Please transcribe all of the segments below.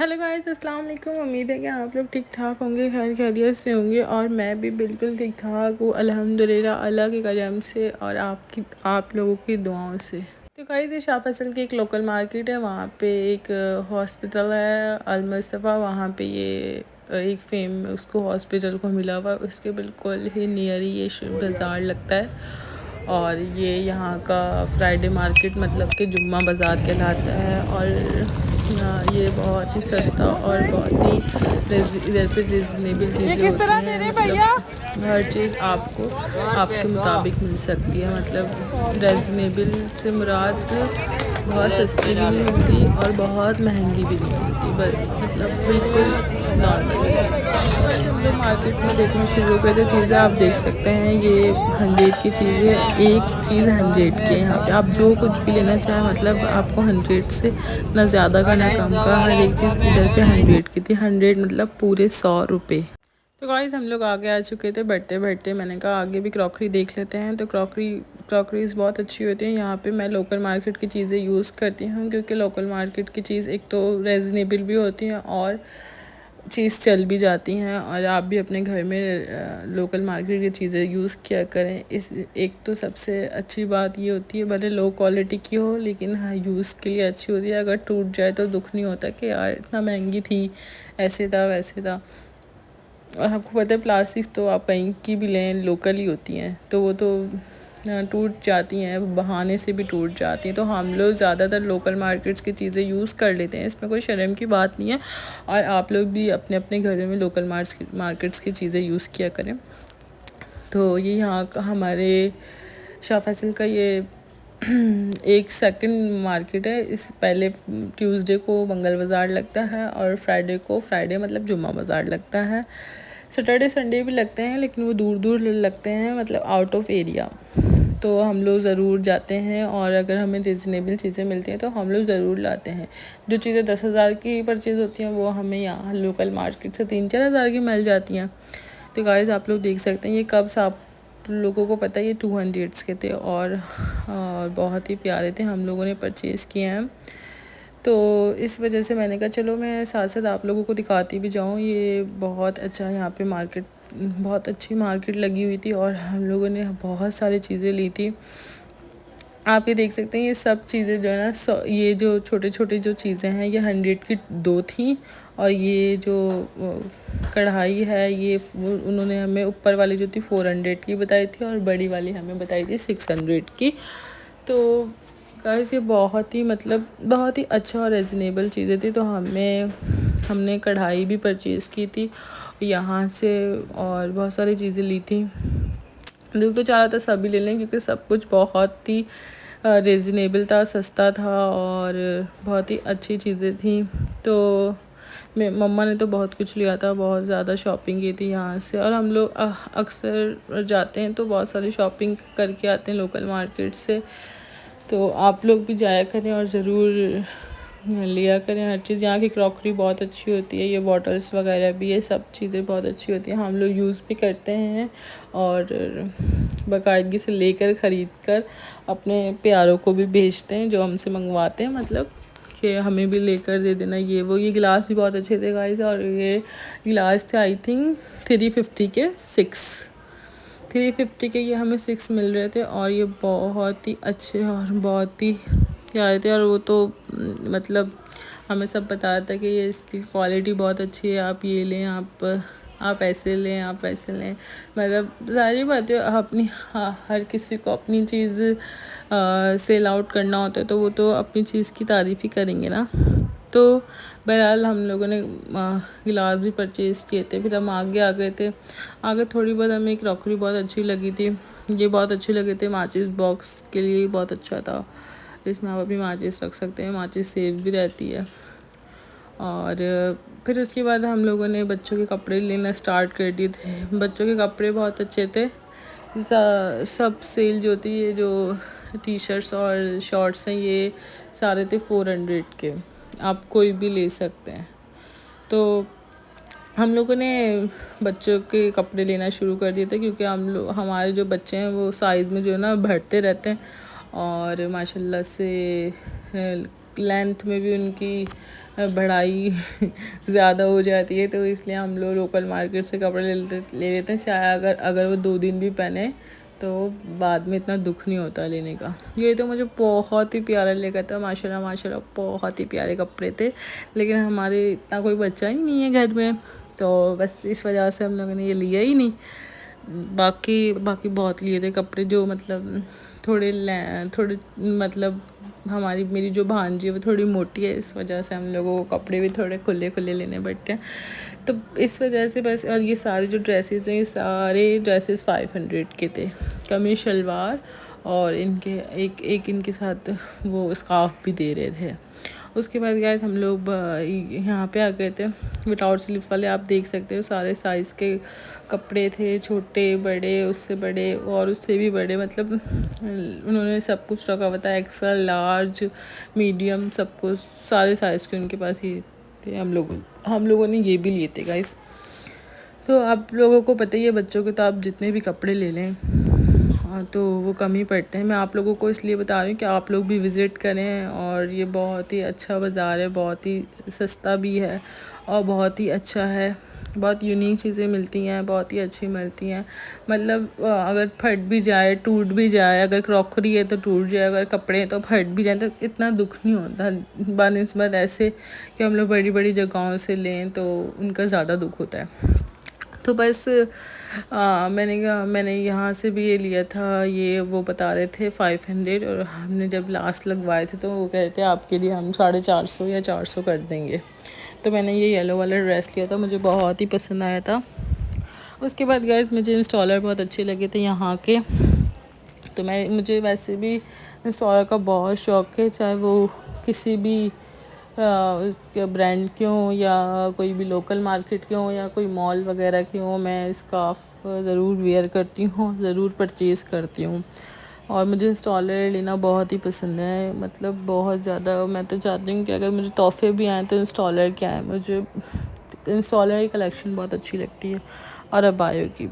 Hello guys, अस्सलाम वालेकुम। उम्मीद है कि आप लोग ठीक ठाक होंगे, खैर खैरियत से होंगे और मैं भी बिल्कुल ठीक ठाक हूँ अल्हम्दुलिल्लाह, अल्लाह के करम से और आप लोगों की दुआओं से। तो गाइस, ये शाह फैसल की एक लोकल मार्केट है, वहाँ पे एक हॉस्पिटल है अल मुस्तफ़ा। वहाँ पे ये एक फेम उसको हॉस्पिटल को मिला हुआ, उसके बिल्कुल ही नियर ही ये बाज़ार लगता है। और ये यहाँ का फ्राइडे मार्केट मतलब कि जुम्मा बाज़ार कहलाता है। और ये बहुत ही सस्ता और बहुत ही इधर पे रिजनेबल चीज़ें होती हैं, मतलब हर चीज़ आपको आपके मुताबिक मिल सकती है। मतलब रिजनेबल से मुराद बहुत सस्ती भी नहीं मिलती और बहुत महंगी भी नहीं मिलती, मतलब बिल्कुल नॉर्मल। हम लोग मार्केट में देखना शुरू कर थे चीज़ें, आप देख सकते हैं ये 100 की चीज़ है, एक चीज़ 100 की है। यहाँ पे आप जो कुछ भी लेना चाहें, मतलब आपको 100 से ना ज़्यादा का ना कम का, हर एक चीज़ इधर पे 100 की थी। 100 मतलब पूरे 100 रुपये। तो गाइस, हम लोग आगे आ चुके थे। बढ़ते बढ़ते मैंने कहा आगे भी क्रॉकरी देख लेते हैं। तो क्रॉकरीज बहुत अच्छी होती है यहाँ पे। मैं लोकल मार्केट की चीज़ें यूज़ करती हूँ क्योंकि लोकल मार्केट की चीज़ एक तो रीज़नेबल भी होती है और चीज़ चल भी जाती हैं। और आप भी अपने घर में लोकल मार्केट की चीज़ें यूज़ किया करें। इस एक तो सबसे अच्छी बात ये होती है, भले लो क्वालिटी की हो लेकिन हाँ यूज़ के लिए अच्छी होती है। अगर टूट जाए तो दुख नहीं होता कि यार इतना महंगी थी, ऐसे था वैसे था। और आपको पता है प्लास्टिक तो आप कहीं की भी लें लोकल ही होती हैं, तो वो तो टूट जाती हैं, बहाने से भी टूट जाती हैं। तो हम लोग ज़्यादातर लोकल मार्केट्स की चीज़ें यूज़ कर लेते हैं, इसमें कोई शर्म की बात नहीं है। और आप लोग भी अपने अपने घरों में लोकल मार्केट्स की चीज़ें यूज़ किया करें। तो ये यहाँ का हमारे शाह फैसल का ये एक सेकंड मार्केट है। इस पहले ट्यूसडे को मंगल बाज़ार लगता है और फ्राइडे मतलब जुम्मा बाज़ार लगता है। सैटरडे संडे भी लगते हैं लेकिन वो दूर दूर लगते हैं, मतलब आउट ऑफ एरिया। तो हम लोग ज़रूर जाते हैं और अगर हमें रिजनेबल चीज़ें मिलती हैं तो हम लोग ज़रूर लाते हैं। जो चीज़ें 10,000 की परचेज़ होती हैं वो हमें यहाँ लोकल मार्केट से 3-4 हज़ार की मिल जाती हैं। तो गाइस, आप लोग देख सकते हैं ये कप्स, आप लोगों को पता है ये 200 के थे और बहुत ही प्यारे थे, हम लोगों ने परचेज़ किए हैं। तो इस वजह से मैंने कहा चलो मैं साथ साथ आप लोगों को दिखाती भी जाऊँ। ये बहुत अच्छा यहाँ पे मार्केट, बहुत अच्छी मार्केट लगी हुई थी और हम लोगों ने बहुत सारी चीज़ें ली थी। आप ये देख सकते हैं ये सब चीज़ें जो है ना, ये जो छोटे छोटे जो चीज़ें हैं ये 100 की 2 थी। और ये जो कढ़ाई है ये उन्होंने हमें ऊपर वाली जो थी 400 की बताई थी और बड़ी वाली हमें बताई थी 600 की। तो गाइस, ये बहुत ही मतलब बहुत ही अच्छा और रिजनेबल चीज़ें थी। तो हमने कढ़ाई भी परचेज़ की थी यहाँ से और बहुत सारी चीज़ें ली थी। दिल तो चाह रहा था सभी ले लें क्योंकि सब कुछ बहुत ही रिजनेबल था, सस्ता था और बहुत ही अच्छी चीज़ें थी। तो मम्मा ने तो बहुत कुछ लिया था, बहुत ज़्यादा शॉपिंग की थी यहाँ से। और हम लोग अक्सर जाते हैं तो बहुत सारी शॉपिंग करके आते हैं लोकल मार्केट से। तो आप लोग भी जाया करें और ज़रूर लिया करें हर चीज़। यहाँ की क्रॉकरी बहुत अच्छी होती है, ये बॉटल्स वगैरह भी, ये सब चीज़ें बहुत अच्छी होती हैं, हम लोग यूज़ भी करते हैं और बाकायदगी से लेकर ख़रीद कर अपने प्यारों को भी भेजते हैं जो हमसे मंगवाते हैं, मतलब कि हमें भी लेकर दे देना ये गिलास भी बहुत अच्छे थे गाइस। और ये गिलास थे आई थिंक 350 के 6, 350 के ये हमें 6 मिल रहे थे और ये बहुत ही अच्छे और बहुत ही प्यारे थे। और वो तो मतलब हमें सब बता रहा था कि ये इसकी क्वालिटी बहुत अच्छी है, आप ये लें, आप ऐसे लें, आप वैसे लें। मतलब सारी बातें अपनी हर किसी को अपनी चीज़ सेल आउट करना होता है तो वो तो अपनी चीज़ की तारीफ़ ही करेंगे ना। तो बहरहाल हम लोगों ने गिलास भी परचेज़ किए थे। फिर हम आगे आ गए थे। आगे थोड़ी बहुत हमें क्रॉकरी बहुत अच्छी लगी थी, ये बहुत अच्छे लगे थे। माचिस बॉक्स के लिए बहुत अच्छा था, इसमें आप अपनी माचिस रख सकते हैं, माचिस सेफ भी रहती है। और फिर उसके बाद हम लोगों ने बच्चों के कपड़े लेना स्टार्ट कर दिए थे। बच्चों के कपड़े बहुत अच्छे थे, सब सेल जो थी, ये जो टी शर्ट्स और शॉर्ट्स हैं ये सारे थे 400 के, आप कोई भी ले सकते हैं। तो हम लोगों ने बच्चों के कपड़े लेना शुरू कर दिए थे क्योंकि हमारे जो बच्चे हैं वो साइज़ में जो है ना बढ़ते रहते हैं और माशाल्लाह से लेंथ में भी उनकी बढ़ाई ज़्यादा हो जाती है, तो इसलिए हम लोग लोकल मार्केट से कपड़े ले लेते हैं। चाहे अगर वो 2 दिन भी पहने तो बाद में इतना दुख नहीं होता लेने का। ये तो मुझे बहुत ही प्यारा लगा था, माशाल्लाह माशाल्लाह, बहुत ही प्यारे कपड़े थे। लेकिन हमारे इतना कोई बच्चा ही नहीं है घर में, तो बस इस वजह से हम लोगों ने ये लिया ही नहीं। बाकी बहुत लिए थे कपड़े, जो मतलब थोड़े मतलब मेरी जो भांजी है वो थोड़ी मोटी है, इस वजह से हम लोगों को कपड़े भी थोड़े खुले खुले लेने पड़ते हैं। तो इस वजह से बस। और ये सारे जो ड्रेसेस हैं, ये सारे ड्रेसेस 500 के थे, कमीज शलवार, और इनके एक इनके साथ वो स्कार्फ भी दे रहे थे। उसके बाद गए हम लोग यहाँ पे आ गए थे विदाउट स्लीव वाले। आप देख सकते हो सारे साइज़ के कपड़े थे, छोटे बड़े, उससे बड़े और उससे भी बड़े, मतलब उन्होंने सब कुछ रखा हुआ था, एक्सेल, लार्ज, मीडियम, सब कुछ सारे साइज़ के उनके पास ये थे। हम लोगों ने ये भी लिए थे गाइस। तो आप लोगों को पता ही है, बच्चों के तो आप जितने भी कपड़े ले लें तो वो कम ही पड़ते हैं। मैं आप लोगों को इसलिए बता रही हूँ कि आप लोग भी विज़िट करें, और ये बहुत ही अच्छा बाज़ार है, बहुत ही सस्ता भी है और बहुत ही अच्छा है। बहुत यूनिक चीज़ें मिलती हैं, बहुत ही अच्छी मिलती हैं। मतलब अगर फट भी जाए, टूट भी जाए, अगर क्रॉकरी है तो टूट जाए, अगर कपड़े हैं तो फट भी जाए, तो इतना दुख नहीं होता बनिस्बत ऐसे कि हम लोग बड़ी बड़ी जगहों से लें तो उनका ज़्यादा दुख होता है। तो बस मैंने यहाँ से भी ये लिया था, ये वो बता रहे थे 500, और हमने जब लास्ट लगवाए थे तो वो कह रहे थे आपके लिए हम 450 या 400 कर देंगे। तो मैंने ये येलो वाला ड्रेस लिया था, मुझे बहुत ही पसंद आया था। उसके बाद गए, मुझे इंस्टॉलर बहुत अच्छे लगे थे यहाँ के। तो मुझे वैसे भी इंस्टॉलर का बहुत शौक़ है, चाहे वो किसी भी ब्रांड के हों या कोई भी लोकल मार्केट के हों या कोई मॉल वगैरह के हों, मैं स्कार्फ ज़रूर वेयर करती हूँ, ज़रूर परचेज़ करती हूँ। और मुझे इंस्टॉलर लेना बहुत ही पसंद है, मतलब बहुत ज़्यादा। मैं तो चाहती हूँ कि अगर मुझे तोहफे भी आएँ तो इंस्टॉलर के आएँ। मुझे इंस्टॉलर की कलेक्शन बहुत अच्छी लगती है, और अबायों की।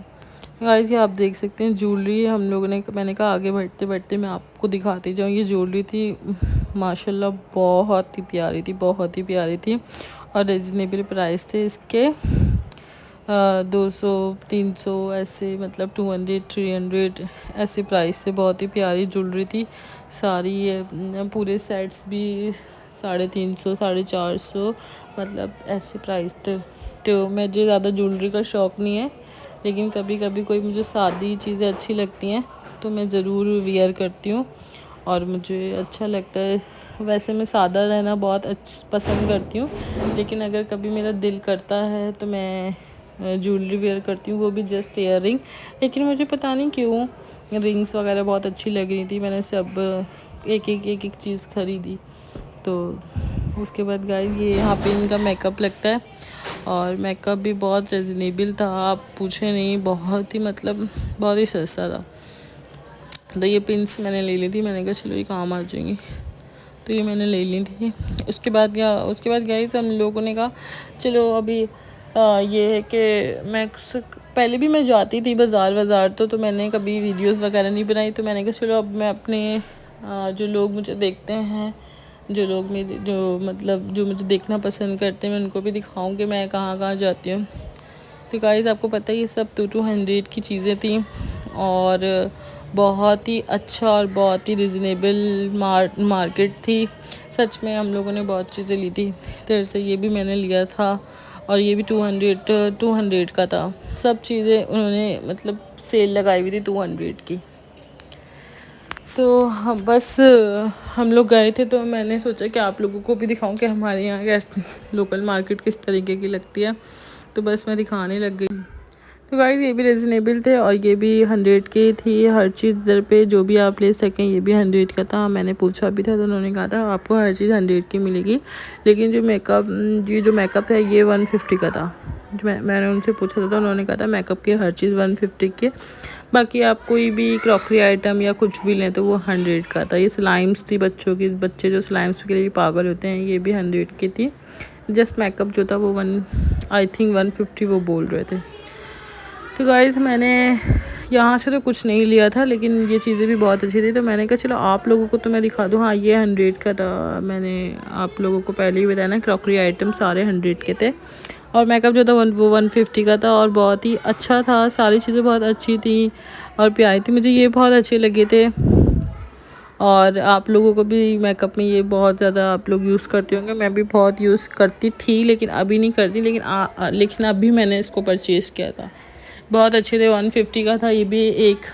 गाइस ये आप देख सकते हैं ज्वेलरी हम लोगों ने, मैंने कहा आगे बढ़ते बढ़ते मैं आपको दिखाती जाऊँ। ये ज्वेलरी थी माशाल्लाह बहुत ही प्यारी थी, बहुत ही प्यारी थी, और रिजनेबल प्राइस थे इसके। 200 300 ऐसे, मतलब 200 300 ऐसे प्राइस से। बहुत ही प्यारी ज्वेलरी थी सारी। ये पूरे सेट्स भी 350 450, मतलब ऐसे प्राइस थे। तो मुझे ज़्यादा ज्वेलरी का शौक़ नहीं है, लेकिन कभी कभी कोई मुझे सादी चीज़ें अच्छी लगती हैं तो मैं ज़रूर वेयर करती हूँ, और मुझे अच्छा लगता है। वैसे मैं सादा रहना बहुत पसंद करती हूँ, लेकिन अगर कभी मेरा दिल करता है तो मैं ज्वेलरी वेयर करती हूँ, वो भी जस्ट ईयर रिंग। लेकिन मुझे पता नहीं क्यों रिंग्स वगैरह बहुत अच्छी लग रही थी, मैंने सब एक चीज़ ख़रीदी। तो उसके बाद गाइस ये यहाँ पे इनका मेकअप लगता है, और मेकअप भी बहुत रिजनेबल था, आप पूछे नहीं, बहुत ही मतलब बहुत ही सस्ता था। तो ये पिंस मैंने ले ली थी, मैंने कहा चलो ये काम आ जाएंगी, तो ये मैंने ले ली थी। उसके बाद गाइस हम लोगों ने कहा चलो अभी ये है कि पहले भी मैं जाती थी बाज़ार तो मैंने कभी वीडियोस वगैरह नहीं बनाई। तो मैंने कहा चलो अब मैं अपने जो लोग मुझे देखते हैं, जो मुझे देखना पसंद करते हैं, मैं उनको भी दिखाऊं कि मैं कहाँ कहाँ जाती हूँ। तो गाइस आपको पता है ये सब 200 की चीज़ें थी, और बहुत ही अच्छा और बहुत ही रिजनेबल मार्केट थी। सच में हम लोगों ने बहुत चीज़ें ली थी। तेरे से ये भी मैंने लिया था, और ये भी 200 का था। सब चीज़ें उन्होंने मतलब सेल लगाई हुई थी 200 की। तो बस हम लोग गए थे, तो मैंने सोचा कि आप लोगों को भी दिखाऊं कि हमारे यहाँ कैसे लोकल मार्केट किस तरीके की लगती है। तो बस मैं दिखाने लग गई। तो गाइस ये भी रिजनेबल थे, और ये भी 100 की थी। हर चीज़ इधर पे जो भी आप ले सकें, ये भी 100 का था। मैंने पूछा भी था तो उन्होंने कहा था आपको हर चीज़ 100 की मिलेगी, लेकिन जो मेकअप है ये 150 का था। मैंने उनसे पूछा था तो उन्होंने कहा था मेकअप की हर चीज़ 150 की, बाकी आप कोई भी क्रॉकरी आइटम या कुछ भी लें तो वो 100 का था। ये स्लाइम्स थी बच्चों की, बच्चे जो स्लाइम्स के लिए पागल होते हैं, ये भी 100 की थी। जस्ट मेकअप जो था वो आई थिंक 150 वो बोल रहे थे। तो गाइस मैंने यहाँ से तो कुछ नहीं लिया था, लेकिन ये चीज़ें भी बहुत अच्छी थी, तो मैंने कहा चलो आप लोगों को तो मैं दिखा दूँ। हाँ, ये 100 का था, मैंने आप लोगों को पहले ही बताया ना, क्रॉकरी आइटम सारे 100 के थे, और मेकअप जो था वो 150 का था, और बहुत ही अच्छा था, सारी चीज़ें बहुत अच्छी थी और प्यारी थी, मुझे ये बहुत अच्छे लगे थे। और आप लोगों को भी मेकअप में ये बहुत ज़्यादा आप लोग यूज़ करते होंगे, मैं भी बहुत यूज़ करती थी, लेकिन अभी नहीं करती, लेकिन अभी मैंने इसको परचेज़ किया था, बहुत अच्छे थे। 150 का था ये भी एक,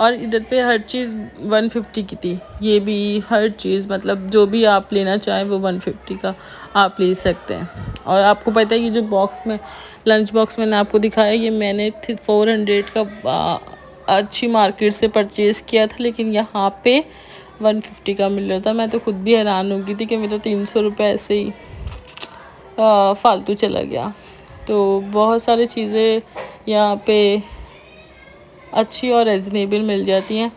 और इधर पे हर चीज़ 150 की थी, ये भी हर चीज़, मतलब जो भी आप लेना चाहें वो 150 का आप ले सकते हैं। और आपको पता है कि जो बॉक्स में लंच बॉक्स मैंने आपको दिखाया, ये मैंने 400 का अच्छी मार्केट से परचेज़ किया था, लेकिन यहाँ पे 150 का मिल रहा था। मैं तो खुद भी हैरान हो गई थी कि मेरा 300 रुपये ऐसे ही फालतू चला गया। तो बहुत सारी चीज़ें यहाँ पे अच्छी और रीज़नेबल मिल जाती हैं,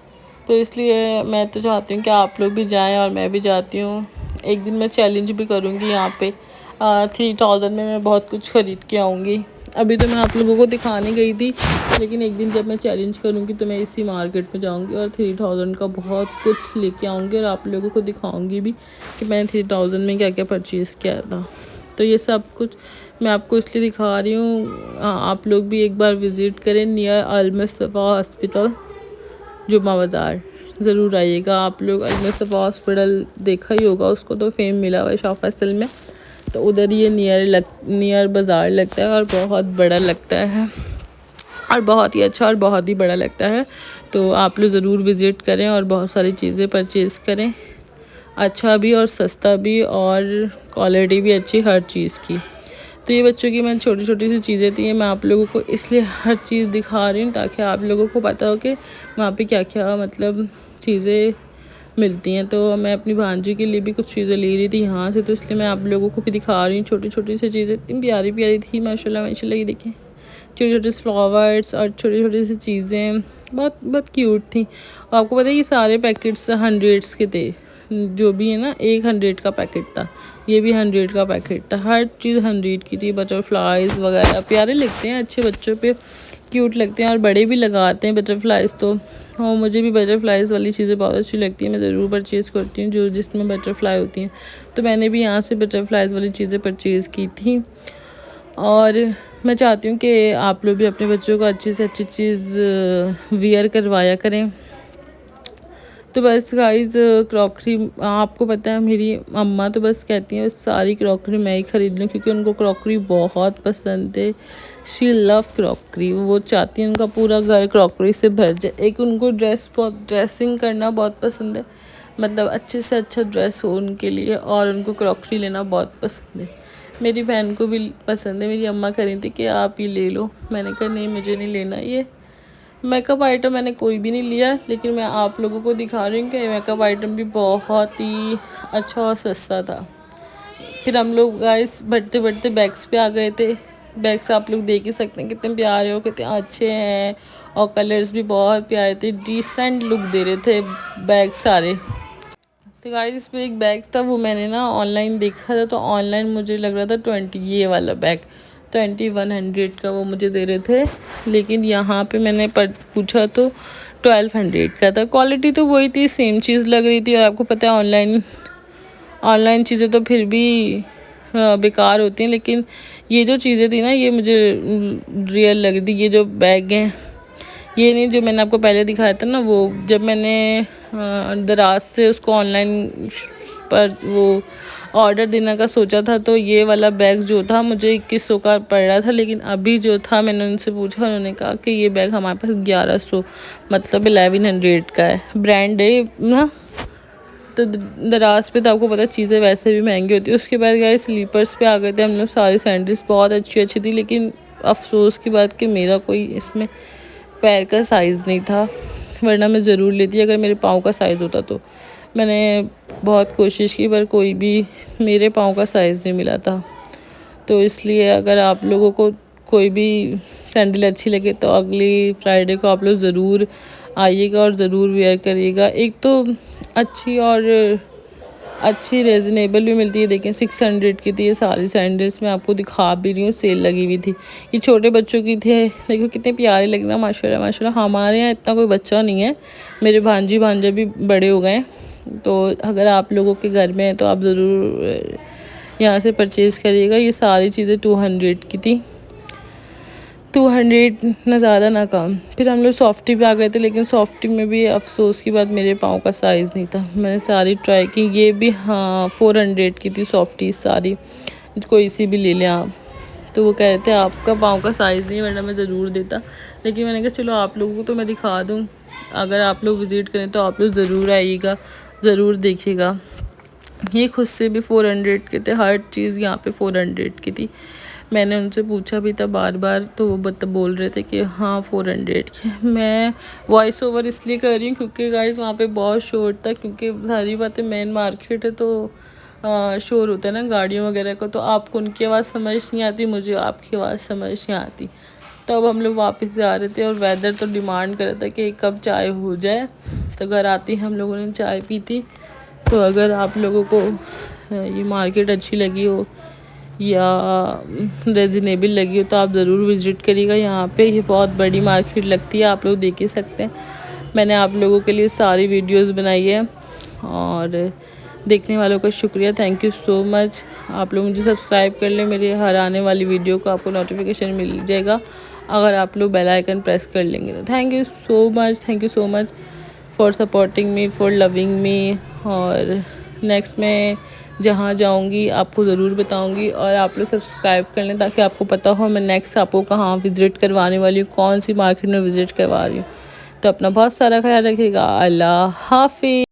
तो इसलिए मैं तो चाहती हूँ कि आप लोग भी जाएं, और मैं भी जाती हूँ। एक दिन मैं चैलेंज भी करूँगी यहाँ पे 3000 में मैं बहुत कुछ ख़रीद के आऊँगी। अभी तो मैं आप लोगों को दिखाने गई थी, लेकिन एक दिन जब मैं चैलेंज करूँगी तो मैं इसी मार्केट में जाऊँगी और 3000 का बहुत कुछ लेके आऊँगी, और आप लोगों को दिखाऊँगी भी कि मैंने 3000 में क्या क्या परचेज़ किया था। तो ये सब कुछ मैं आपको इसलिए दिखा रही हूँ, आप लोग भी एक बार विज़िट करें नियर अल-मुस्तफ़ा हॉस्पिटल, जुम्मा बाज़ार, ज़रूर आइएगा आप लोग। अल-मुस्तफ़ा हॉस्पिटल देखा ही होगा, उसको तो फेम मिला हुआ है शाह फैसल में, तो उधर ये नियर बाज़ार लगता है, और बहुत बड़ा लगता है, और बहुत ही अच्छा और बहुत ही बड़ा लगता है। तो आप लोग ज़रूर विज़िट करें और बहुत सारी चीज़ें परचेज़ करें, अच्छा भी और सस्ता भी, और क्वालिटी भी अच्छी हर चीज़ की। तो ये बच्चों की मैं छोटी छोटी सी चीज़ें थी, मैं आप लोगों को इसलिए हर चीज़ दिखा रही हूँ ताकि आप लोगों को पता हो कि वहाँ पे क्या क्या मतलब चीज़ें मिलती हैं। तो मैं अपनी भांजी के लिए भी कुछ चीज़ें ले रही थी यहाँ से, तो इसलिए मैं आप लोगों को भी दिखा रही हूँ। छोटी छोटी सी चीज़ें इतनी प्यारी प्यारी थी, माशाल्लाह माशाल्लाह। ये देखें, छोटे छोटे फ्लावर्स और छोटी छोटी सी चीज़ें बहुत बहुत क्यूट थी। और आपको पता है ये सारे पैकेट्स 100 के थे, जो भी है ना, एक 100 का पैकेट था, ये भी 100 का पैकेट था, हर चीज़ 100 की थी। बटरफ्लाइज वगैरह प्यारे लगते हैं, अच्छे बच्चों पे क्यूट लगते हैं, और बड़े भी लगाते हैं बटरफ्लाइज तो। और मुझे भी बटरफ्लाइज वाली चीज़ें बहुत अच्छी लगती हैं, मैं ज़रूर परचेज़ करती हूँ जो जिसमें बटरफ्लाई होती हैं। तो मैंने भी यहाँ से बटरफ्लाइज वाली चीज़ें परचेज़ की थी, और मैं चाहती हूँ कि आप लोग भी अपने बच्चों को अच्छी से अच्छी चीज़ वियर करवाया करें। तो बस गाइस, क्रॉकरी आपको पता है मेरी अम्मा तो बस कहती हैं सारी क्रॉकरी मैं ही ख़रीद लूँ, क्योंकि उनको क्रॉकरी बहुत पसंद है। शी लव क्रॉकरी, वो चाहती हैं उनका पूरा घर क्रॉकरी से भर जाए। एक उनको ड्रेसिंग करना बहुत पसंद है, मतलब अच्छे से अच्छा ड्रेस हो उनके लिए, और उनको क्रॉकरी लेना बहुत पसंद है। मेरी बहन को भी पसंद है, मेरी अम्मा कह रही थी कि आप ये ले लो, मैंने कहा नहीं मुझे नहीं लेना। ये मेकअप आइटम मैंने कोई भी नहीं लिया, लेकिन मैं आप लोगों को दिखा रही हूँ कि मेकअप आइटम भी बहुत ही अच्छा और सस्ता था। फिर हम लोग गाइस बढ़ते बढ़ते बैग्स पे आ गए थे। बैग्स आप लोग देख ही सकते हैं कितने प्यारे हो, कितने अच्छे हैं, और कलर्स भी बहुत प्यारे थे, डिसेंट लुक दे रहे थे बैग सारे। तो गाइस इसमें एक बैग था, वो मैंने ना ऑनलाइन देखा था, तो ऑनलाइन मुझे लग रहा था 20, ये वाला बैग 2100 का वो मुझे दे रहे थे, लेकिन यहाँ पे मैंने पूछा तो 1200 का था। क्वालिटी तो वही थी, सेम चीज़ लग रही थी। और आपको पता है ऑनलाइन चीज़ें तो फिर भी बेकार होती हैं, लेकिन ये जो चीज़ें थी ना, ये मुझे रियल लग रही थी। ये जो बैग हैं, ये नहीं जो मैंने आपको पहले दिखाया था ना, वो जब मैंने दराज से उसको ऑनलाइन पर वो ऑर्डर देने का सोचा था, तो ये वाला बैग जो था मुझे 2100 का पड़ रहा था, लेकिन अभी जो था मैंने उनसे पूछा, उन्होंने कहा कि ये बैग हमारे पास 1100 मतलब 1100 का है, ब्रांड है ना। तो दराज पे तो आपको पता चीज़ें वैसे भी महंगी होती है। उसके बाद गए स्लीपर्स पे आ गए थे हम लोग, सारी सैंडल्स बहुत अच्छी थी, लेकिन अफसोस की बात कि मेरा कोई इसमें पैर का साइज़ नहीं था, वरना मैं ज़रूर लेती अगर मेरे पाँव का साइज़ होता तो। मैंने बहुत कोशिश की पर कोई भी मेरे पाँव का साइज़ नहीं मिला था। तो इसलिए अगर आप लोगों को कोई भी सैंडल अच्छी लगे तो अगली फ्राइडे को आप लोग ज़रूर आइएगा और ज़रूर वेयर करिएगा। एक तो अच्छी और अच्छी रीज़नेबल भी मिलती है। देखें 600 की थी ये सारी सैंडल्स, मैं आपको दिखा भी रही हूँ, सेल लगी हुई थी। ये छोटे बच्चों की थे, देखो कितने प्यारे लग रहे हैं माशाल्लाह माशाल्लाह। हमारे यहाँ इतना कोई बच्चा नहीं है, मेरे भांजी भांजा भी बड़े हो गए हैं। तो अगर आप लोगों के घर में है तो आप ज़रूर यहाँ से परचेज़ करिएगा। ये सारी चीज़ें 200 की थी, 200 ना ज़्यादा ना कम। फिर हम लोग सॉफ्टी पे आ गए थे, लेकिन सॉफ्टी में भी अफसोस की बात मेरे पाँव का साइज़ नहीं था। मैंने सारी ट्राई की, ये भी हाँ 400 की थी सॉफ्टी सारी, कोई सी भी ले लें आप। तो वो कह रहे थे आपका पाँव का साइज़ नहीं, वरना मैं ज़रूर देता। लेकिन मैंने कहा चलो आप लोगों को तो मैं दिखा दूँ, अगर आप लोग विज़िट करें तो आप लोग ज़रूर आइएगा, ज़रूर देखिएगा। ये खुद से भी 400 के थे, हर चीज़ यहाँ पे 400 की थी। मैंने उनसे पूछा भी था बार बार, तो वो बोल रहे थे कि हाँ 400 की। मैं वॉइस ओवर इसलिए कर रही हूँ क्योंकि गाइस वहाँ पे बहुत शोर था, क्योंकि सारी बातें मेन मार्केट है तो शोर होता है ना गाड़ियों वगैरह का, तो आपको उनकी आवाज़ समझ नहीं आती, मुझे आपकी आवाज़ समझ नहीं आती। तो अब हम लोग वापस जा रहे थे और वेदर तो डिमांड कर रहा था कि कब चाय हो जाए। तो घर आती हम लोगों ने चाय पी थी। तो अगर आप लोगों को ये मार्केट अच्छी लगी हो या रीज़नेबल लगी हो तो आप ज़रूर विज़िट करिएगा। यहाँ पे ये बहुत बड़ी मार्केट लगती है, आप लोग देख ही सकते हैं। मैंने आप लोगों के लिए सारी वीडियोस बनाई है और देखने वालों का शुक्रिया, थैंक यू सो मच। आप लोग मुझे सब्सक्राइब कर लें, मेरे हर आने वाली वीडियो को आपको नोटिफिकेशन मिल जाएगा अगर आप लोग बेल आइकन प्रेस कर लेंगे। तो thank you so much for supporting me, for loving me. और नेक्स्ट मैं जहाँ जाऊँगी आपको ज़रूर बताऊँगी, और आप लोग सब्सक्राइब कर लें ताकि आपको पता हो मैं नेक्स्ट आपको कहाँ विज़िट करवाने वाली हूँ, कौन सी मार्केट में विज़िट करवा रही हूँ। तो अपना बहुत सारा ख्याल रखिएगा। अल्लाह हाफिज़।